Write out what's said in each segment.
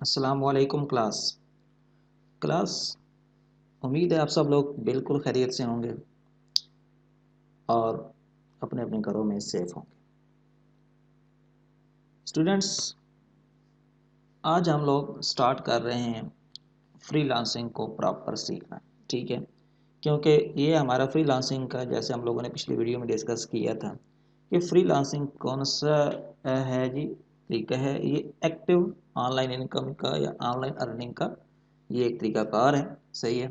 अस्सलाम वालेकुम क्लास। उम्मीद है आप सब लोग बिल्कुल खैरियत से होंगे और अपने अपने घरों में सेफ होंगे। स्टूडेंट्स, आज हम लोग स्टार्ट कर रहे हैं फ्रीलांसिंग को प्रॉपर सीखना। ठीक है, क्योंकि ये हमारा फ्रीलांसिंग का, जैसे हम लोगों ने पिछली वीडियो में डिस्कस किया था कि फ्रीलांसिंग कौन सा है जी तरीका है, ये एक्टिव ऑनलाइन इनकम का या ऑनलाइन अर्निंग का ये एक तरीकाकार है। सही है।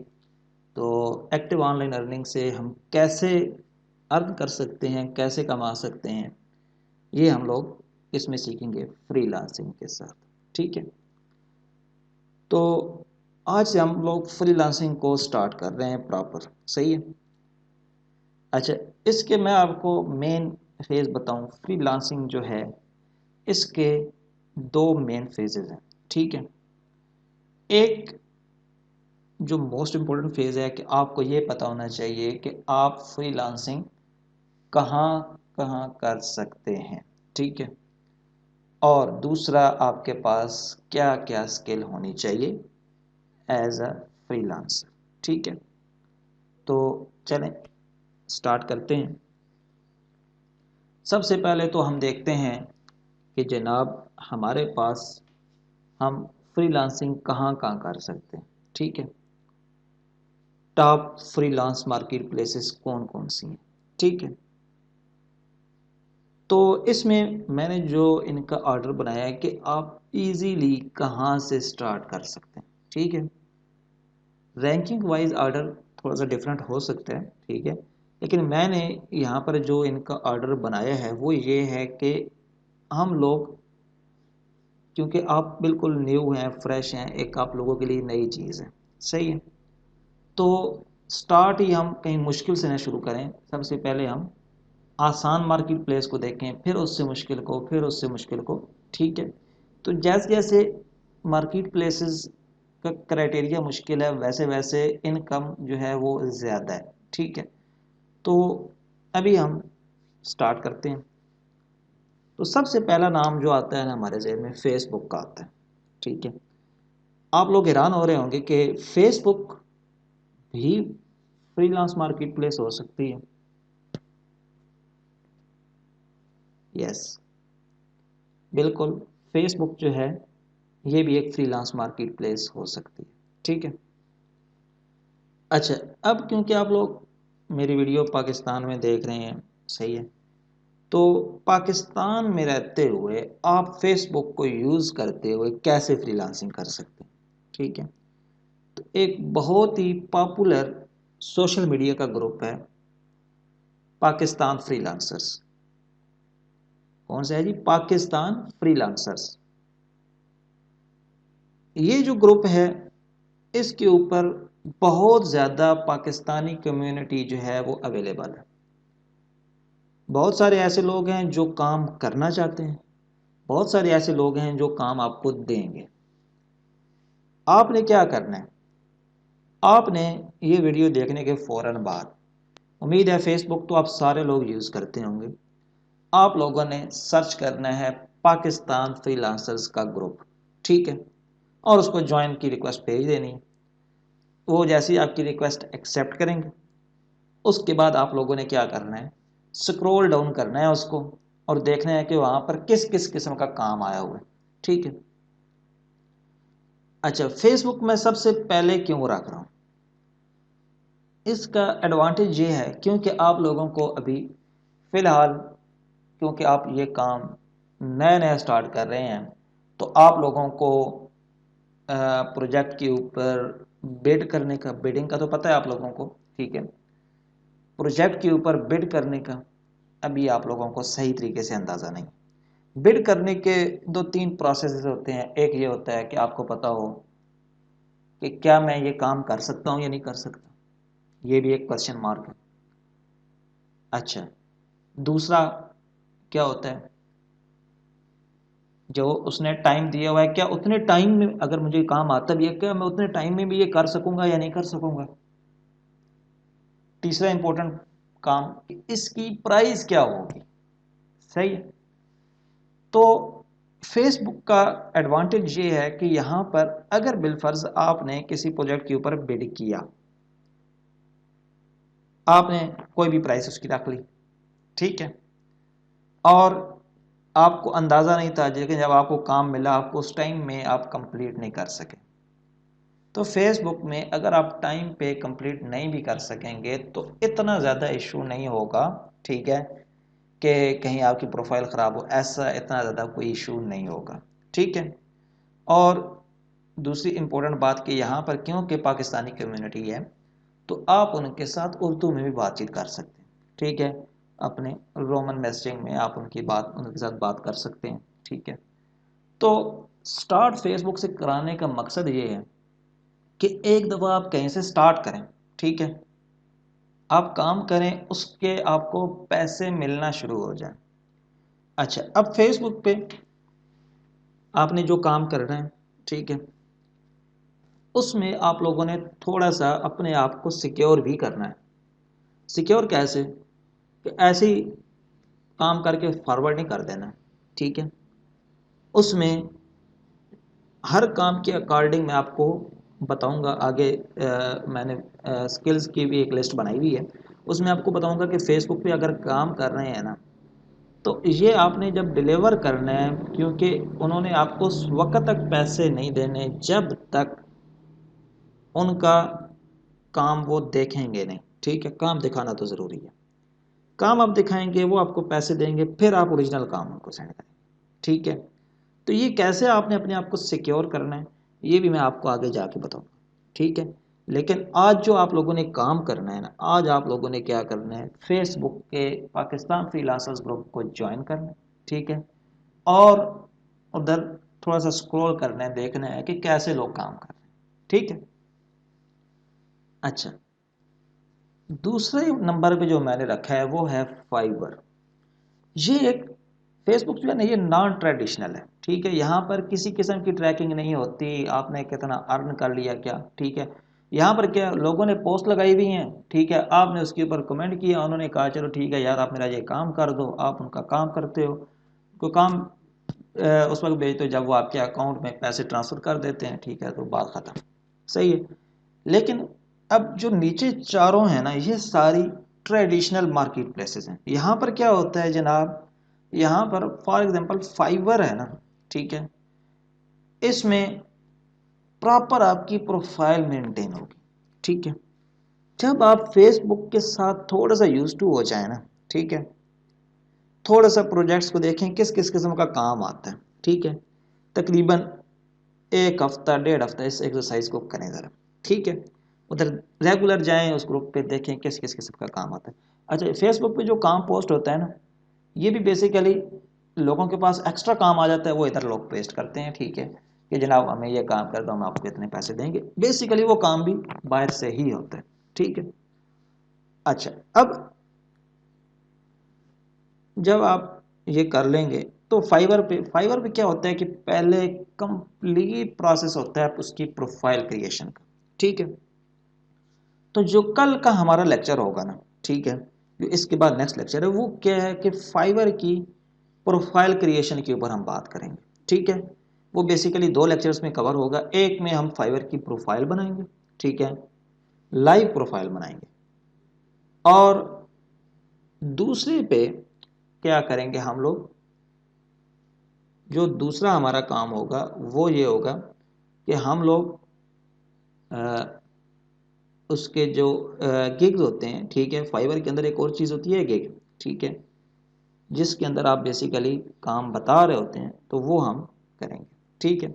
तो एक्टिव ऑनलाइन अर्निंग से हम कैसे अर्न कर सकते हैं, कैसे कमा सकते हैं, ये हम लोग इसमें सीखेंगे फ्रीलांसिंग के साथ। ठीक है, तो आज से हम लोग फ्रीलांसिंग को स्टार्ट कर रहे हैं प्रॉपर। सही है। अच्छा, इसके मैं आपको मेन फेज बताऊं, फ्रीलांसिंग जो है इसके दो मेन फेजेस हैं। ठीक है, एक जो मोस्ट इम्पोर्टेंट फेज है कि आपको ये पता होना चाहिए कि आप फ्रीलांसिंग कहाँ कहाँ कर सकते हैं। ठीक है, और दूसरा आपके पास क्या क्या स्किल होनी चाहिए एज अ फ्रीलांसर। ठीक है, तो चलें स्टार्ट करते हैं। सबसे पहले तो हम देखते हैं कि जनाब हमारे पास हम फ्रीलांसिंग कहाँ कहाँ कर सकते हैं। ठीक है, टॉप फ्रीलांस मार्केट प्लेसेस कौन कौन सी हैं। ठीक है, तो इसमें मैंने जो इनका ऑर्डर बनाया है कि आप इजीली कहाँ से स्टार्ट कर सकते हैं। ठीक है, रैंकिंग वाइज ऑर्डर थोड़ा सा डिफरेंट हो सकता है। ठीक है, लेकिन मैंने यहाँ पर जो इनका ऑर्डर बनाया है वो ये है कि हम लोग, क्योंकि आप बिल्कुल न्यू हैं, फ्रेश हैं, एक आप लोगों के लिए नई चीज़ है। सही है, तो स्टार्ट ही हम कहीं मुश्किल से ना शुरू करें। सबसे पहले हम आसान मार्केट प्लेस को देखें, फिर उससे मुश्किल को, फिर उससे मुश्किल को। ठीक है, तो जैसे जैसे मार्केट प्लेसेस का क्राइटेरिया मुश्किल है, वैसे वैसे इनकम जो है वो ज़्यादा है। ठीक है, तो अभी हम स्टार्ट करते हैं। तो सबसे पहला नाम जो आता है ना हमारे जहन में, फेसबुक का आता है। ठीक है, आप लोग हैरान हो रहे होंगे कि फेसबुक भी फ्रीलांस मार्केट प्लेस हो सकती है। यस, बिल्कुल, फेसबुक जो है ये भी एक फ्रीलांस मार्केट प्लेस हो सकती है। ठीक है, अच्छा, अब क्योंकि आप लोग मेरी वीडियो पाकिस्तान में देख रहे हैं, सही है, तो पाकिस्तान में रहते हुए आप फेसबुक को यूज़ करते हुए कैसे फ्रीलांसिंग कर सकते हैं। ठीक है, तो एक बहुत ही पॉपुलर सोशल मीडिया का ग्रुप है पाकिस्तान फ्रीलांसर्स। कौन सा है जी? पाकिस्तान फ्रीलांसर्स। ये जो ग्रुप है इसके ऊपर बहुत ज़्यादा पाकिस्तानी कम्युनिटी जो है वो अवेलेबल है। बहुत सारे ऐसे लोग हैं जो काम करना चाहते हैं, बहुत सारे ऐसे लोग हैं जो काम आपको देंगे। आपने क्या करना है, आपने ये वीडियो देखने के फ़ौरन बाद, उम्मीद है फेसबुक तो आप सारे लोग यूज़ करते होंगे, आप लोगों ने सर्च करना है पाकिस्तान फ्रीलांसर्स का ग्रुप। ठीक है, और उसको ज्वाइन की रिक्वेस्ट भेज देनी है। वो जैसे ही आपकी रिक्वेस्ट एक्सेप्ट करेंगे, उसके बाद आप लोगों ने क्या करना है, स्क्रॉल डाउन करना है उसको और देखना है कि वहाँ पर किस किस किस्म का काम आया हुआ है। ठीक है, अच्छा, फेसबुक में सबसे पहले क्यों रख रहा हूँ, इसका एडवांटेज ये है क्योंकि आप लोगों को अभी फ़िलहाल, क्योंकि आप ये काम नया नया स्टार्ट कर रहे हैं, तो आप लोगों को प्रोजेक्ट के ऊपर बिड करने का, बिडिंग का तो पता है आप लोगों को। ठीक है, प्रोजेक्ट के ऊपर बिड करने का अभी आप लोगों को सही तरीके से अंदाज़ा नहीं। बिड करने के दो तीन प्रोसेस होते हैं। एक ये होता है कि आपको पता हो कि क्या मैं ये काम कर सकता हूँ या नहीं कर सकता, ये भी एक क्वेश्चन मार्क है। अच्छा, दूसरा क्या होता है, जो उसने टाइम दिया हुआ है, क्या उतने टाइम में अगर मुझे काम आता भी है, क्या मैं उतने टाइम में भी ये कर सकूंगा या नहीं कर सकूंगा। तीसरा इंपॉर्टेंट काम कि इसकी प्राइस क्या होगी। सही है, तो फेसबुक का एडवांटेज ये है कि यहाँ पर अगर बिलफर्ज आपने किसी प्रोजेक्ट के ऊपर बिड किया, आपने कोई भी प्राइस उसकी रख ली, ठीक है, और आपको अंदाज़ा नहीं था, लेकिन जब आपको काम मिला आपको उस टाइम में आप कंप्लीट नहीं कर सके, तो फेसबुक में अगर आप टाइम पे कंप्लीट नहीं भी कर सकेंगे तो इतना ज़्यादा इशू नहीं होगा, ठीक है, कि कहीं आपकी प्रोफाइल ख़राब हो, ऐसा इतना ज़्यादा कोई इशू नहीं होगा, ठीक है। और दूसरी इम्पोर्टेंट बात कि यहाँ पर क्योंकि पाकिस्तानी कम्युनिटी है तो आप उनके साथ उर्दू में भी बातचीत कर सकते हैं, ठीक है, अपने रोमन मैसेजिंग में आप उनके साथ बात कर सकते हैं, ठीक है। तो स्टार्ट फेसबुक से कराने का मकसद ये है कि एक दफ़ा आप कहीं से स्टार्ट करें, ठीक है, आप काम करें, उसके आपको पैसे मिलना शुरू हो जाए। अच्छा, अब फेसबुक पे आपने जो काम कर रहे हैं, ठीक है, उसमें आप लोगों ने थोड़ा सा अपने आप को सिक्योर भी करना है। सिक्योर कैसे? कि ऐसे ही काम करके फॉरवर्ड नहीं कर देना, ठीक है। उसमें हर काम के अकॉर्डिंग मैं आपको बताऊंगा आगे। मैंने स्किल्स की भी एक लिस्ट बनाई हुई है, उसमें आपको बताऊंगा कि फेसबुक पे अगर काम कर रहे हैं ना, तो ये आपने जब डिलीवर करना है, क्योंकि उन्होंने आपको उस वक्त तक पैसे नहीं देने जब तक उनका काम वो देखेंगे नहीं, ठीक है। काम दिखाना तो ज़रूरी है, काम आप दिखाएंगे वो आपको पैसे देंगे, फिर आप ओरिजिनल काम उनको सेंड करेंगे, ठीक है। तो ये कैसे आपने अपने आप को सिक्योर करना है ये भी मैं आपको आगे जाके बताऊंगा, ठीक है। लेकिन आज जो आप लोगों ने काम करना है ना, आज आप लोगों ने क्या करना है, फेसबुक के पाकिस्तान फ्रीलांसर्स ग्रुप को ज्वाइन करना है, ठीक है, और उधर थोड़ा सा स्क्रॉल करना है, देखना है कि कैसे लोग काम कर रहे हैं, ठीक है। अच्छा, दूसरे नंबर पे जो मैंने रखा है वो है फाइवर। ये एक फेसबुक जो है ना, ये नॉन ट्रेडिशनल है, ठीक है। यहाँ पर किसी किस्म की ट्रैकिंग नहीं होती, आपने कितना अर्न कर लिया क्या, ठीक है। यहाँ पर क्या लोगों ने पोस्ट लगाई हुई हैं, ठीक है, आपने उसके ऊपर कमेंट किया, उन्होंने कहा चलो ठीक है यार आप मेरा ये काम कर दो, आप उनका काम करते हो, कोई काम उस वक्त भेजते हो जब वो आपके अकाउंट में पैसे ट्रांसफ़र कर देते हैं, ठीक है, तो बात ख़त्म, सही है। लेकिन अब जो नीचे चारों हैं ना, ये सारी ट्रेडिशनल मार्केट प्लेसेस हैं। यहाँ पर क्या होता है जनाब, यहाँ पर फॉर एग्जांपल फाइवर है ना, ठीक है, इसमें प्रॉपर आपकी प्रोफाइल मेंटेन होगी, ठीक है। जब आप फेसबुक के साथ थोड़ा सा यूज टू हो जाए ना, ठीक है, थोड़ा सा प्रोजेक्ट्स को देखें किस किस किस्म का काम आता है, ठीक है, तकरीबन एक हफ्ता डेढ़ हफ्ता इस एक्सरसाइज को करें ज़रा, ठीक है, उधर रेगुलर जाएं, उस ग्रुप पे देखें किस किस किस्म का काम आता है। अच्छा, फेसबुक पे जो काम पोस्ट होता है ना, ये भी बेसिकली लोगों के पास एक्स्ट्रा काम आ जाता है, वो इधर लोग पेस्ट करते हैं, ठीक है, कि जनाब हमें ये काम कर दो, हम आपको इतने पैसे देंगे, बेसिकली वो काम भी बाहर से ही होता है, ठीक है। अच्छा, अब जब आप ये कर लेंगे तो फाइवर पे क्या होता है कि पहले कंप्लीट प्रोसेस होता है उसकी प्रोफाइल क्रिएशन का, ठीक है। तो जो कल का हमारा लेक्चर होगा ना, ठीक है, जो इसके बाद नेक्स्ट लेक्चर है वो क्या है कि फाइवर की प्रोफाइल क्रिएशन के ऊपर हम बात करेंगे, ठीक है। वो बेसिकली दो लेक्चर्स में कवर होगा, एक में हम फाइवर की प्रोफाइल बनाएंगे, ठीक है, लाइव प्रोफाइल बनाएंगे, और दूसरे पे क्या करेंगे हम लोग, जो दूसरा हमारा काम होगा वो ये होगा कि हम लोग उसके जो गिग्स होते हैं, ठीक है, फाइवर के अंदर एक और चीज़ होती है गिग, ठीक है, जिसके अंदर आप बेसिकली काम बता रहे होते हैं, तो वो हम करेंगे, ठीक है।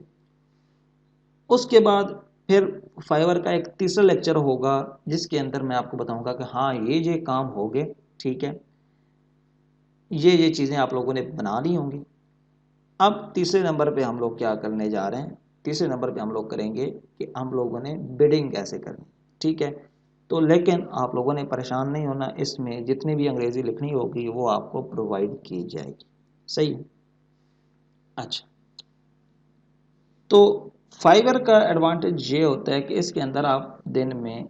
उसके बाद फिर फाइवर का एक तीसरा लेक्चर होगा जिसके अंदर मैं आपको बताऊंगा कि हाँ ये काम हो गए, ठीक है, ये चीज़ें आप लोगों ने बना ली होंगी। अब तीसरे नंबर पे हम लोग क्या करने जा रहे हैं, तीसरे नंबर पे हम लोग करेंगे कि हम लोगों ने बिडिंग कैसे करनी, ठीक है। तो लेकिन आप लोगों ने परेशान नहीं होना, इसमें जितनी भी अंग्रेज़ी लिखनी होगी वो आपको प्रोवाइड की जाएगी, सही है। अच्छा, तो फाइवर का एडवांटेज ये होता है कि इसके अंदर आप दिन में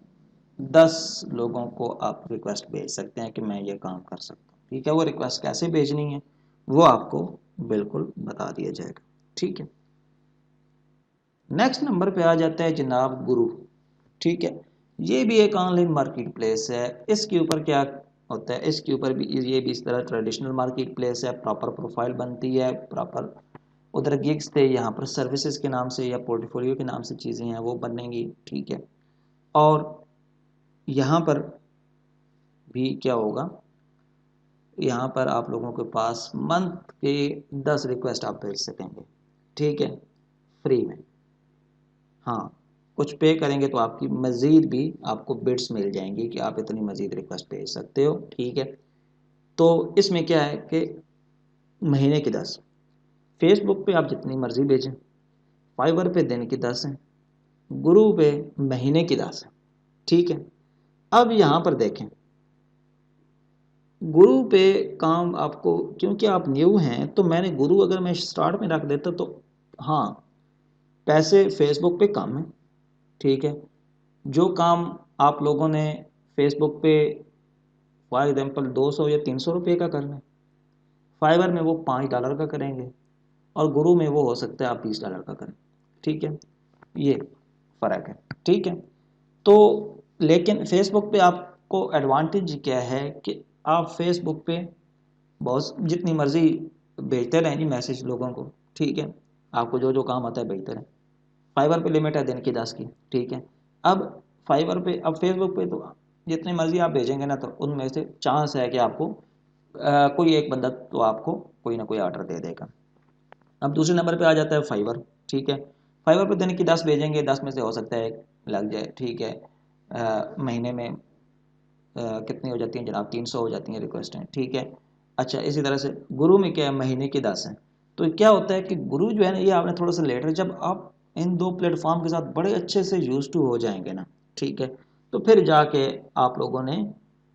10 लोगों को आप रिक्वेस्ट भेज सकते हैं कि मैं ये काम कर सकता हूँ, ठीक है। वो रिक्वेस्ट कैसे भेजनी है वो आपको बिल्कुल बता दिया जाएगा। ठीक है, नेक्स्ट नंबर पे आ जाता है जनाब गुरु। ठीक है, ये भी एक ऑनलाइन मार्केट प्लेस है। इसके ऊपर क्या होता है, इसके ऊपर भी ये भी इस तरह ट्रेडिशनल मार्केट प्लेस है, प्रॉपर प्रोफाइल बनती है, प्रॉपर उधर गिग्स थे, यहाँ पर सर्विसेज के नाम से या पोर्टफोलियो के नाम से चीज़ें हैं वो बनेंगी। ठीक है, और यहाँ पर भी क्या होगा, यहाँ पर आप लोगों के पास मंथ के 10 रिक्वेस्ट आप भेज सकेंगे। ठीक है, फ्री में। हाँ, कुछ पे करेंगे तो आपकी मज़ीद भी आपको बिट्स मिल जाएंगी कि आप इतनी मज़ीद रिक्वेस्ट भेज सकते हो। ठीक है, तो इसमें क्या है कि महीने की 10, फेसबुक पे आप जितनी मर्ज़ी भेजें, फाइवर पे दिन की 10 है, गुरु पे महीने की 10 है। ठीक है, अब यहाँ पर देखें, गुरु पे काम आपको, क्योंकि आप न्यू हैं तो मैंने गुरु अगर मैं स्टार्ट में रख देता तो हाँ, पैसे फेसबुक पे कम है। ठीक है, जो काम आप लोगों ने फेसबुक पे फॉर एग्जाम्पल 200 या 300 रुपये का करना है, फाइवर में वो $5 का करेंगे, और गुरु में वो हो सकता है आप $20 का करें। ठीक है, ये फ़र्क है। ठीक है, तो लेकिन फेसबुक पे आपको एडवांटेज क्या है कि आप फेसबुक पे बहुत जितनी मर्जी भेजते रहें जी मैसेज लोगों को। ठीक है, आपको जो जो काम आता है भेजते रहें। फाइवर पे लिमिट है दिन की 10 की। ठीक है, अब फाइवर पे, अब फेसबुक पे तो जितनी मर्जी आप भेजेंगे ना, तो उनमें से चांस है कि आपको कोई एक बंदा तो आपको कोई ना कोई ऑर्डर दे देगा। अब दूसरे नंबर पे आ जाता है फाइवर। ठीक है, फाइवर पे दिन की 10 भेजेंगे, 10 में से हो सकता है एक लग जाए। ठीक है, महीने में कितनी हो जाती हैं जनाब, 300 हो जाती हैं रिक्वेस्टें। ठीक है, अच्छा इसी तरह से गुरु में क्या है, महीने की 10 है। तो क्या होता है कि गुरु जो है ना, ये आपने थोड़ा सा लेटर, जब आप इन दो प्लेटफॉर्म के साथ बड़े अच्छे से यूज टू हो जाएंगे ना, ठीक है, तो फिर जाके आप लोगों ने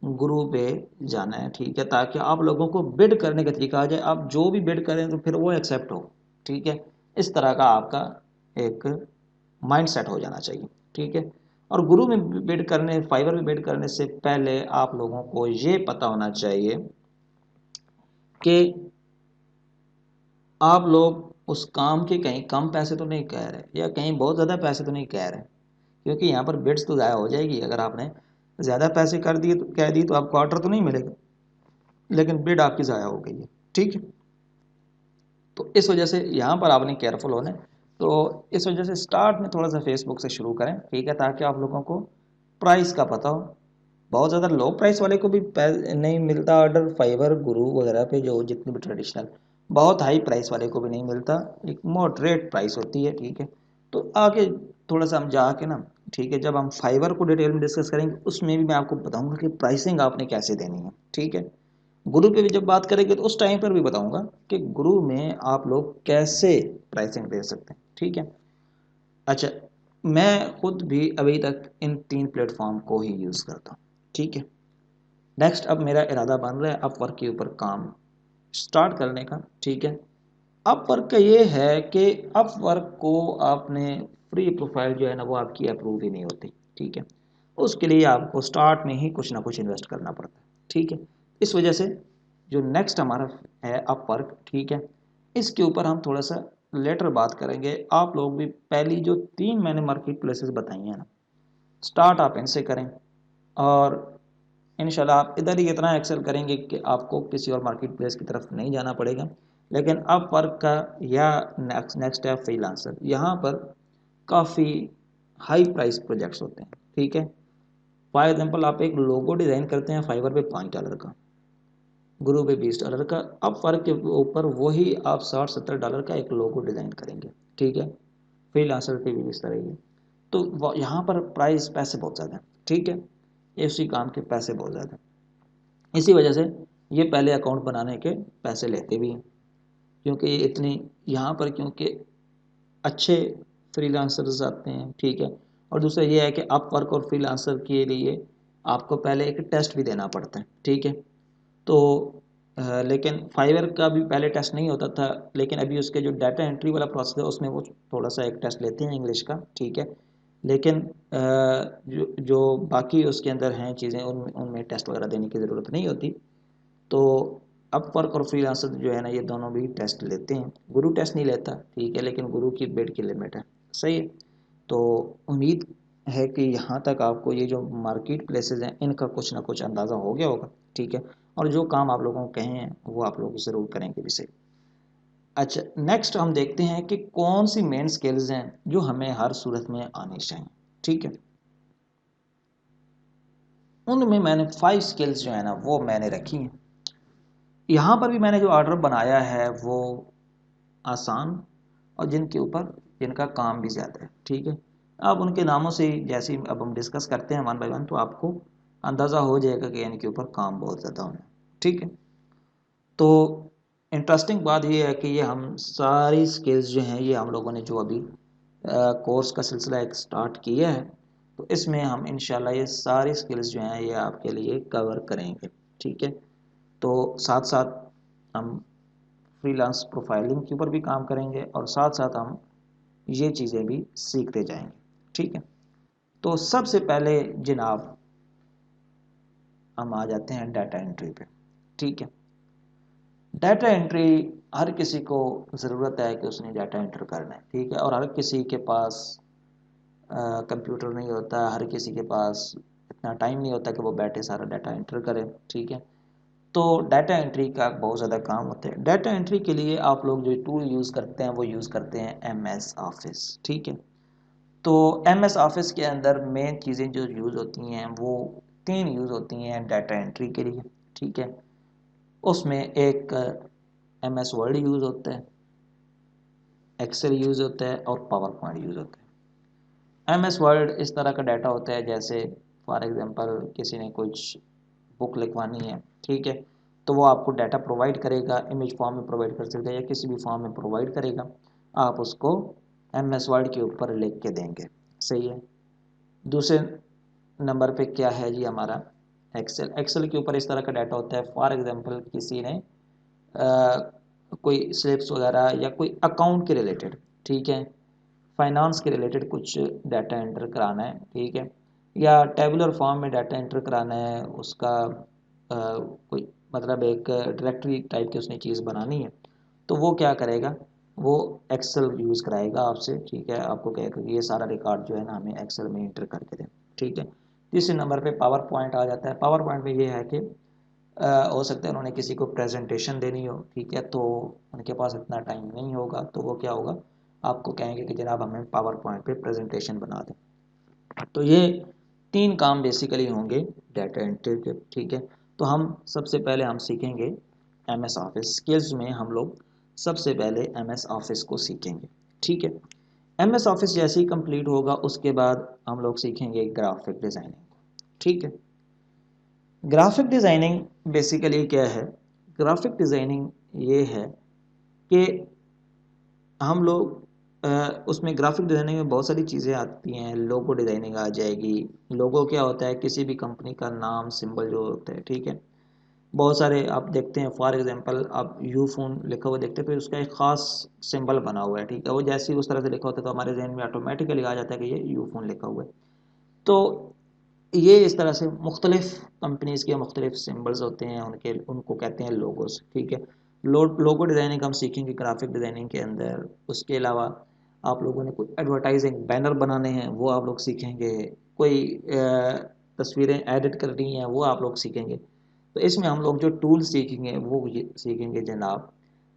गुरु पे जाना है। ठीक है, ताकि आप लोगों को बिड करने का तरीका आ जाए, आप जो भी बिड करें तो फिर वो एक्सेप्ट हो। ठीक है, इस तरह का आपका एक माइंड सेट हो जाना चाहिए। ठीक है, और गुरु में बिड करने, फाइवर में बिड करने से पहले आप लोगों को ये पता होना चाहिए कि आप लोग उस काम के कहीं कम पैसे तो नहीं कह रहे या कहीं बहुत ज़्यादा पैसे तो नहीं कह रहे, क्योंकि यहाँ पर बिड्स तो ज़ाया हो जाएगी। अगर आपने ज़्यादा पैसे कर दिए तो कह दिए तो आपको ऑर्डर तो नहीं मिलेगा, लेकिन बिड आपकी ज़ाया हो गई है। ठीक है, तो इस वजह से यहाँ पर आपने केयरफुल होना है। तो इस वजह से स्टार्ट में थोड़ा सा फेसबुक से शुरू करें। ठीक है, ताकि आप लोगों को प्राइस का पता हो। बहुत ज़्यादा लो प्राइस वाले को भी नहीं मिलता ऑर्डर, फाइवर गुरु वगैरह पे जो जितनी भी ट्रेडिशनल, बहुत हाई प्राइस वाले को भी नहीं मिलता, एक मॉडरेट प्राइस होती है। ठीक है, तो आगे थोड़ा सा हम जाके ना, ठीक है, जब हम फाइवर को डिटेल में डिस्कस करेंगे उसमें भी मैं आपको बताऊंगा कि प्राइसिंग आपने कैसे देनी है। ठीक है, गुरु पे भी जब बात करेंगे तो उस टाइम पर भी बताऊंगा कि गुरु में आप लोग कैसे प्राइसिंग दे सकते हैं। ठीक है, अच्छा, मैं खुद भी अभी तक इन 3 प्लेटफॉर्म को ही यूज़ करता हूँ। ठीक है, नेक्स्ट अब मेरा इरादा बन रहा है अपवर्क के ऊपर काम स्टार्ट करने का। ठीक है, अपवर्क का ये है कि अपवर्क को आपने फ्री प्रोफाइल जो है ना वो आपकी अप्रूव ही नहीं होती। ठीक है, उसके लिए आपको स्टार्ट में ही कुछ ना कुछ इन्वेस्ट करना पड़ता है। ठीक है, इस वजह से जो नेक्स्ट हमारा है अपवर्क, ठीक है, इसके ऊपर हम थोड़ा सा लेटर बात करेंगे। आप लोग भी पहली जो 3 मैंने मार्केट प्लेसेस बताई हैं ना, स्टार्ट आप इनसे करें, और इंशाल्लाह आप इधर ही इतना एक्सेल करेंगे कि आपको किसी और मार्केट प्लेस की तरफ नहीं जाना पड़ेगा। लेकिन अपवर्क का या नेक्स्ट है फ्रीलांसर, यहाँ पर काफ़ी हाई प्राइस प्रोजेक्ट्स होते हैं। ठीक है, फॉर एग्जांपल आप एक लोगो डिज़ाइन करते हैं फाइवर पे $5 का, गुरु पे $20 का, अपवर्क के ऊपर वही आप $60-70 का एक लोगो डिज़ाइन करेंगे। ठीक है, फ्रीलांसर पे भी इस तरह ही है। तो यहाँ पर प्राइस पैसे बहुत ज़्यादा हैं। ठीक है, इसी काम के पैसे बहुत ज़्यादा हैं, इसी वजह से ये पहले अकाउंट बनाने के पैसे लेते भी हैं, क्योंकि ये इतनी यहाँ पर क्योंकि अच्छे फ्रीलांसर्स आते हैं। ठीक है, और दूसरा ये है कि अपवर्क और फ्रीलांसर के लिए आपको पहले एक टेस्ट भी देना पड़ता है। ठीक है, तो लेकिन फाइवर का भी पहले टेस्ट नहीं होता था, लेकिन अभी उसके जो डाटा एंट्री वाला प्रोसेस है उसमें वो थोड़ा सा एक टेस्ट लेते हैं इंग्लिश का। ठीक है, लेकिन जो बाकी उसके अंदर हैं चीज़ें उनमें टेस्ट वगैरह देने की ज़रूरत नहीं होती। तो अपवर्क और फ्रीलांसर जो है ना, ये दोनों भी टेस्ट लेते हैं। गुरु टेस्ट नहीं लेता, ठीक है, लेकिन गुरु की बेड की लिमिट है, सही है। तो उम्मीद है कि यहाँ तक आपको ये जो मार्केट प्लेसेस हैं इनका कुछ ना कुछ अंदाज़ा हो गया होगा, ठीक है। और जो काम आप लोगों को कहे हैं वो आप लोग ज़रूर करेंगे भी सही। अच्छा, नेक्स्ट हम देखते हैं कि कौन सी मेन स्किल्स हैं जो हमें हर सूरत में आनी चाहिए, ठीक है। उनमें मैंने 5 स्किल्स जो है ना वो मैंने रखी हैं। यहाँ पर भी मैंने जो ऑर्डर बनाया है वो आसान और जिनके ऊपर जिनका काम भी ज़्यादा है, ठीक है। अब उनके नामों से जैसे अब हम डिस्कस करते हैं वन बाय वन, तो आपको अंदाज़ा हो जाएगा कि इनके ऊपर काम बहुत ज़्यादा होना है, ठीक है। तो इंटरेस्टिंग बात ये है कि ये हम सारी स्किल्स जो हैं ये हम लोगों ने जो अभी कोर्स का सिलसिला एक स्टार्ट किया है, तो इसमें हम इंशाल्लाह ये सारी स्किल्स जो हैं ये आपके लिए कवर करेंगे, ठीक है। तो साथ साथ हम फ्रीलांस प्रोफाइलिंग के ऊपर भी काम करेंगे और साथ साथ हम ये चीज़ें भी सीखते जाएंगे, ठीक है। तो सबसे पहले जनाब हम आ जाते हैं डाटा एंट्री पे, ठीक है। डाटा एंट्री हर किसी को ज़रूरत है कि उसने डाटा एंटर करना है, ठीक है। और हर किसी के पास कंप्यूटर नहीं होता, हर किसी के पास इतना टाइम नहीं होता कि वो बैठे सारा डाटा एंटर करे, ठीक है। तो डाटा एंट्री का बहुत ज़्यादा काम होता है। डाटा एंट्री के लिए आप लोग जो टूल यूज़ करते हैं वो यूज़ करते हैं MS ऑफिस, ठीक है। तो MS ऑफिस के अंदर मेन चीज़ें जो यूज़ होती हैं वो 3 यूज़ होती हैं डाटा एंट्री के लिए, ठीक है। उसमें एक MS वर्ड यूज़ होता है, एक्सेल यूज़ होता है और पावर पॉइंट यूज़ होता है। MS वर्ड इस तरह का डाटा होता है जैसे फॉर एग्जांपल किसी ने कुछ बुक लिखवानी है, ठीक है, तो वो आपको डाटा प्रोवाइड करेगा, इमेज फॉर्म में प्रोवाइड कर सकता है या किसी भी फॉर्म में प्रोवाइड करेगा, आप उसको MS वर्ड के ऊपर लिख के देंगे, सही है। दूसरे नंबर पे क्या है जी हमारा एक्सेल। एक्सेल के ऊपर इस तरह का डाटा होता है, फॉर एग्जांपल किसी ने कोई स्लिप्स वगैरह या कोई अकाउंट के रिलेटेड, ठीक है, फाइनेंस के रिलेटेड कुछ डाटा एंटर कराना है, ठीक है, या टेबुलर फॉर्म में डाटा एंटर कराना है उसका कोई मतलब एक डायरेक्टरी टाइप की उसने चीज़ बनानी है, तो वो क्या करेगा, वो एक्सेल यूज़ कराएगा आपसे, ठीक है। आपको कहेगा कि ये सारा रिकॉर्ड जो है ना हमें एक्सेल में एंटर करके दें, ठीक है। तीसरे नंबर पे पावर पॉइंट आ जाता है। पावर पॉइंट में ये है कि हो सकता है उन्होंने किसी को प्रेजेंटेशन देनी हो, ठीक है, तो उनके पास इतना टाइम नहीं होगा, तो वो क्या होगा, आपको कहेंगे कि जनाब हमें पावर पॉइंट पे प्रेजेंटेशन बना दें। तो ये 3 काम बेसिकली होंगे डाटा एंट्री के, ठीक है। तो हम सबसे पहले हम सीखेंगे MS ऑफिस। स्किल्स में हम लोग सबसे पहले MS ऑफिस को सीखेंगे, ठीक है। MS ऑफिस जैसे ही कंप्लीट होगा उसके बाद हम लोग सीखेंगे ग्राफिक डिज़ाइनिंग, ठीक है। ग्राफिक डिज़ाइनिंग बेसिकली क्या है, ग्राफिक डिज़ाइनिंग ये है कि हम लोग उसमें ग्राफिक डिज़ाइनिंग में बहुत सारी चीज़ें आती हैं। लोगो डिज़ाइनिंग आ जाएगी। लोगो क्या होता है, किसी भी कंपनी का नाम सिंबल जो होता है, ठीक है। बहुत सारे आप देखते हैं, फॉर एग्जांपल आप यू फोन लिखा हुआ देखते हैं, फिर उसका एक ख़ास सिंबल बना हुआ है, ठीक है। वो जैसे ही उस तरह से लिखा होता है तो हमारे जहन में ऑटोमेटिकली आ जाता है कि ये यू फोन लिखा हुआ है। तो ये इस तरह से मुख्तलिफ कंपनीज़ के मुख्तलिफ सिम्बल्स होते हैं, उनके उनको कहते हैं लोगोस, ठीक है। लोगो डिज़ाइनिंग हम सीखेंगे ग्राफिक डिज़ाइनिंग के अंदर। उसके अलावा आप लोगों ने कोई एडवर्टाइजिंग बैनर बनाने हैं वो आप लोग सीखेंगे। कोई तस्वीरें एडिट करनी हैं वो आप लोग सीखेंगे। तो इसमें हम लोग जो टूल सीखेंगे वो सीखेंगे जनाब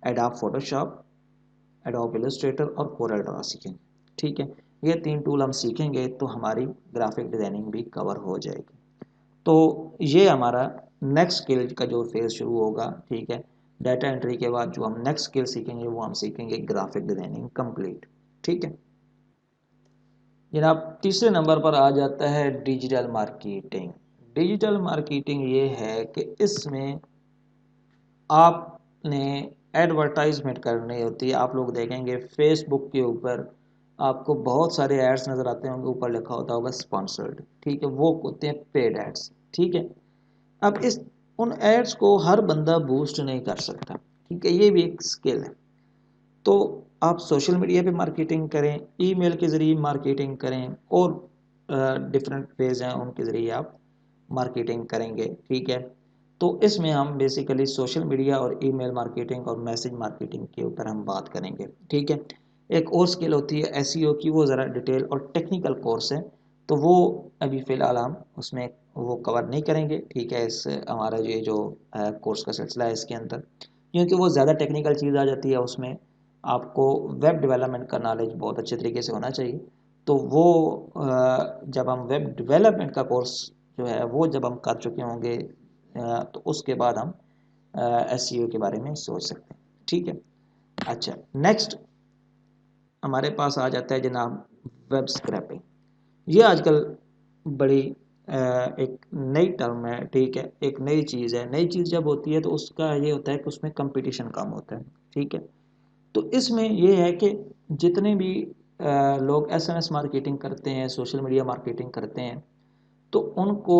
एडोब फोटोशॉप, एडोब इलस्ट्रेटर और कोरल ड्रॉ सीखेंगे, ठीक है। ये 3 टूल हम सीखेंगे तो हमारी ग्राफिक डिज़ाइनिंग भी कवर हो जाएगी। तो ये हमारा नेक्स्ट स्किल का जो फेज शुरू होगा, ठीक है। डाटा एंट्री के बाद जो हम नेक्स्ट स्किल सीखेंगे वो हम सीखेंगे ग्राफिक डिज़ाइनिंग कंप्लीट, ठीक है जनाब। तीसरे नंबर पर आ जाता है डिजिटल मार्केटिंग। डिजिटल मार्केटिंग ये है कि इसमें आपने एडवर्टाइजमेंट करनी होती है। आप लोग देखेंगे फेसबुक के ऊपर आपको बहुत सारे एड्स नज़र आते होंगे, ऊपर लिखा होता होगा स्पॉन्सर्ड, ठीक है, वो होते हैं पेड एड्स, ठीक है। अब इस उन एड्स को हर बंदा बूस्ट नहीं कर सकता, ठीक है, ये भी एक स्किल है। तो आप सोशल मीडिया पे मार्केटिंग करें, ईमेल के ज़रिए मार्केटिंग करें और डिफरेंट वेज हैं उनके ज़रिए आप मार्केटिंग करेंगे, ठीक है। तो इसमें हम बेसिकली सोशल मीडिया और ईमेल मार्केटिंग और मैसेज मार्केटिंग के ऊपर हम बात करेंगे, ठीक है। एक और स्किल होती है एसईओ की, वो ज़रा डिटेल और टेक्निकल कोर्स है, तो वो अभी फ़िलहाल हम उसमें वो कवर नहीं करेंगे, ठीक है। इस हमारा ये जो कोर्स का सिलसिला है इसके अंदर, क्योंकि वो ज़्यादा टेक्निकल चीज़ आ जाती है, उसमें आपको वेब डेवलपमेंट का नॉलेज बहुत अच्छे तरीके से होना चाहिए। तो वो जब हम वेब डेवलपमेंट का कोर्स जो है वो जब हम कर चुके होंगे तो उसके बाद हम एसईओ के बारे में सोच सकते हैं, ठीक है। अच्छा, नेक्स्ट हमारे पास आ जाता है जनाब वेब स्क्रैपिंग। ये आजकल बड़ी एक नई टर्म है, ठीक है, एक नई चीज़ है। नई चीज़ जब होती है तो उसका ये होता है कि उसमें कंपटीशन कम होता है, ठीक है। तो इसमें ये है कि जितने भी लोग एसएमएस मार्केटिंग करते हैं, सोशल मीडिया मार्केटिंग करते हैं, तो उनको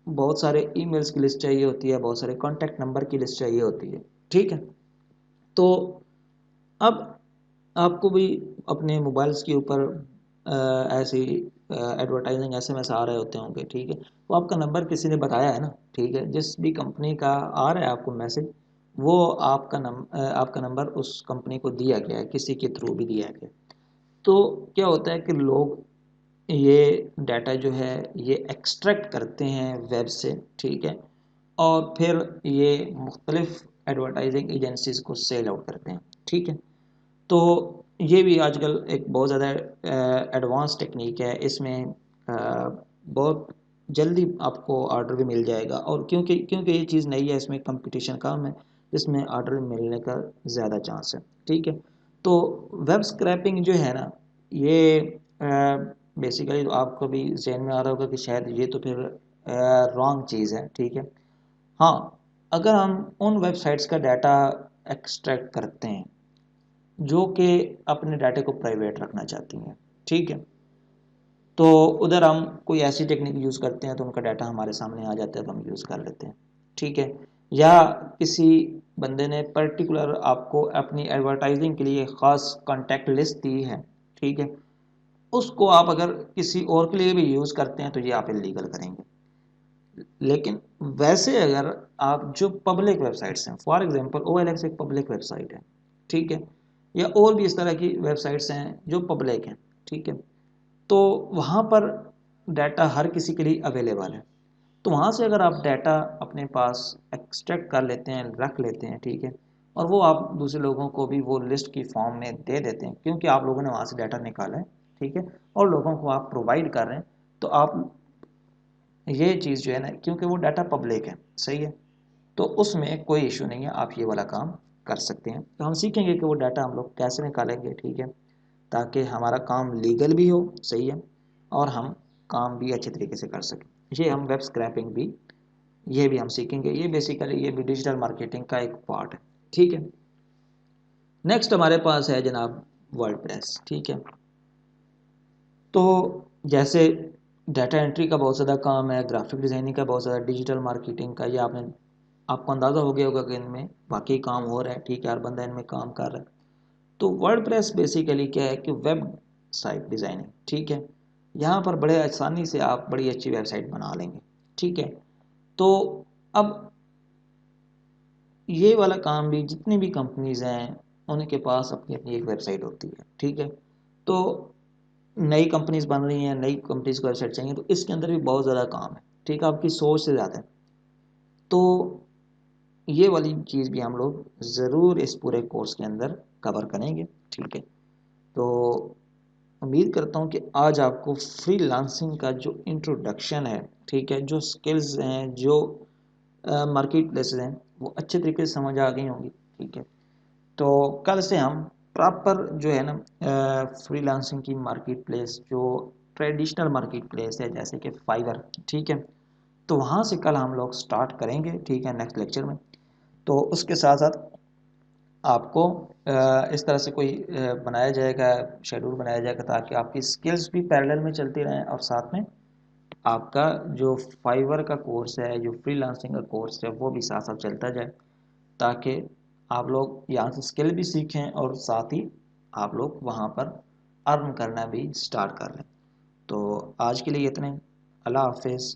बहुत सारे ईमेल्स की लिस्ट चाहिए होती है, बहुत सारे कॉन्टैक्ट नंबर की लिस्ट चाहिए होती है, ठीक है। तो अब आपको भी अपने मोबाइल्स के ऊपर ऐसी एडवर्टाइजिंग एसएमएस आ रहे होते होंगे, ठीक है। वो आपका नंबर किसी ने बताया है ना, ठीक है। जिस भी कंपनी का आ रहा है आपको मैसेज, वो आपका नंबर उस कंपनी को दिया गया है, किसी के थ्रू भी दिया गया। तो क्या होता है कि लोग ये डाटा जो है ये एक्सट्रैक्ट करते हैं वेब से, ठीक है, और फिर ये मुख्तलिफ एडवर्टाइजिंग एजेंसीज को सेल आउट करते हैं, ठीक है। तो ये भी आजकल एक बहुत ज़्यादा एडवांस टेक्निक है। इसमें बहुत जल्दी आपको ऑर्डर भी मिल जाएगा, और क्योंकि क्योंकि ये चीज़ नई है, इसमें कंपटीशन कम है, इसमें ऑर्डर मिलने का ज़्यादा चांस है, ठीक है। तो वेब स्क्रैपिंग जो है ना, ये बेसिकली तो आपको भी जहन में आ रहा होगा कि शायद ये तो फिर रॉन्ग चीज़ है, ठीक है। हाँ, अगर हम उन वेबसाइट्स का डाटा एक्सट्रैक्ट करते हैं जो कि अपने डाटे को प्राइवेट रखना चाहती हैं, ठीक है, तो उधर हम कोई ऐसी टेक्निक यूज़ करते हैं तो उनका डाटा हमारे सामने आ जाता है, तो हम यूज़ कर लेते हैं, ठीक है। या किसी बंदे ने पर्टिकुलर आपको अपनी एडवर्टाइजिंग के लिए ख़ास कॉन्टैक्ट लिस्ट दी है, ठीक है, उसको आप अगर किसी और के लिए भी यूज़ करते हैं तो ये आप इलीगल करेंगे। लेकिन वैसे अगर आप जो पब्लिक वेबसाइट्स हैं, फॉर एग्जांपल OLX एक पब्लिक वेबसाइट है, ठीक है, या और भी इस तरह की वेबसाइट्स हैं जो पब्लिक हैं, ठीक है, तो वहाँ पर डाटा हर किसी के लिए अवेलेबल है। तो वहाँ से अगर आप डाटा अपने पास एक्सट्रैक्ट कर लेते हैं, रख लेते हैं, ठीक है, और वो आप दूसरे लोगों को भी वो लिस्ट की फॉर्म में दे देते हैं, क्योंकि आप लोगों ने वहाँ से डाटा निकाला है, ठीक है, और लोगों को आप प्रोवाइड कर रहे हैं, तो आप ये चीज़ जो है ना, क्योंकि वो डाटा पब्लिक है, सही है, तो उसमें कोई इशू नहीं है, आप ये वाला काम कर सकते हैं। तो हम सीखेंगे कि वो डाटा हम लोग कैसे निकालेंगे, ठीक है, ताकि हमारा काम लीगल भी हो, सही है, और हम काम भी अच्छे तरीके से कर सकें। ये हम वेब स्क्रैपिंग भी, ये भी हम सीखेंगे। ये बेसिकली ये भी डिजिटल मार्केटिंग का एक पार्ट है, ठीक है। नेक्स्ट हमारे पास है जनाब वर्डप्रेस, ठीक है। तो जैसे डाटा एंट्री का बहुत ज़्यादा काम है, ग्राफिक डिज़ाइनिंग का बहुत ज़्यादा, डिजिटल मार्केटिंग का, ये आपको अंदाज़ा हो गया होगा कि इनमें वाकई काम हो रहा है, ठीक है, हर बंदा इनमें काम कर रहा है। तो वर्डप्रेस बेसिकली क्या है कि वेब साइट डिज़ाइनिंग, ठीक है, यहाँ पर बड़े आसानी से आप बड़ी अच्छी वेबसाइट बना लेंगे, ठीक है। तो अब ये वाला काम भी जितनी भी कंपनीज़ हैं उनके पास अपनी अपनी एक वेबसाइट होती है, ठीक है। तो नई कंपनीज बन रही हैं, नई कंपनीज को वेबसाइट चाहिए, तो इसके अंदर भी बहुत ज़्यादा काम है, ठीक है, आपकी सोच से ज़्यादा है। तो ये वाली चीज़ भी हम लोग ज़रूर इस पूरे कोर्स के अंदर कवर करेंगे, ठीक है। तो उम्मीद करता हूँ कि आज आपको फ्रीलांसिंग का जो इंट्रोडक्शन है, ठीक है, जो स्किल्स हैं, जो मार्केट प्लेसेस हैं, वो अच्छे तरीके से समझ आ गई होंगी, ठीक है। तो कल से हम प्रॉपर जो है ना फ्रीलांसिंग की मार्केट प्लेस, जो ट्रेडिशनल मार्केट प्लेस है जैसे कि फाइवर, ठीक है, तो वहाँ से कल हम लोग स्टार्ट करेंगे, ठीक है, नेक्स्ट लेक्चर में। तो उसके साथ साथ आपको इस तरह से कोई बनाया जाएगा, शेड्यूल बनाया जाएगा, ताकि आपकी स्किल्स भी पैरेलल में चलती रहें, और साथ में आपका जो फाइवर का कोर्स है, जो फ्रीलांसिंग का कोर्स है, वो भी साथ साथ चलता जाए, ताकि आप लोग यहाँ से स्किल भी सीखें और साथ ही आप लोग वहाँ पर अर्न करना भी स्टार्ट कर लें। तो आज के लिए इतने। अल्लाह हाफिज़।